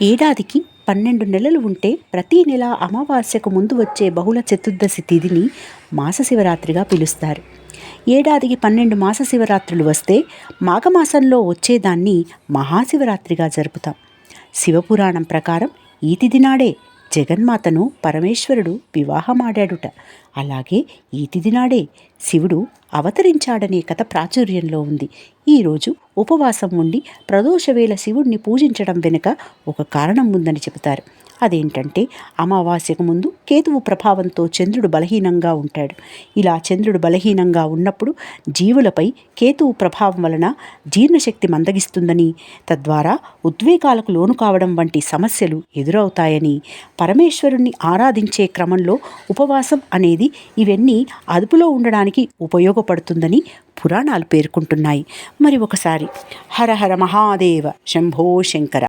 ఏడాదికి 12 నెలలు ఉంటే ప్రతి నెల అమావాస్యకు ముందు వచ్చే బహుళ చతుర్దశి తిథిని మాసశివరాత్రిగా పిలుస్తారు. ఏడాదికి 12 మాస శివరాత్రులు వస్తే మాఘమాసంలో వచ్చేదాన్ని మహాశివరాత్రిగా జరుపుతాం. శివపురాణం ప్రకారం ఈ తిథి నాడే జగన్మాతను పరమేశ్వరుడు వివాహమాడాడుట. అలాగే ఈ తిథి నాడే శివుడు అవతరించాడనే కథ ప్రాచుర్యంలో ఉంది. ఈరోజు ఉపవాసం ఉండి ప్రదోషవేళ శివుణ్ణి పూజించడం వెనుక ఒక కారణం ఉందని చెబుతారు. అదేంటంటే అమావాస్యకు ముందు కేతువు ప్రభావంతో చంద్రుడు బలహీనంగా ఉంటాడు. ఇలా చంద్రుడు బలహీనంగా ఉన్నప్పుడు జీవులపై కేతువు ప్రభావం వలన జీర్ణశక్తి మందగిస్తుందని, తద్వారా ఉద్వేగాలకు లోను కావడం వంటి సమస్యలు ఎదురవుతాయని, పరమేశ్వరుణ్ణి ఆరాధించే క్రమంలో ఉపవాసం అనేది ఇవన్నీ అదుపులో ఉండడానికి ఉపయోగపడుతుందని పురాణాలు పేర్కొంటున్నాయి. మరి ఒకసారి హర హర మహాదేవ శంభో శంకర.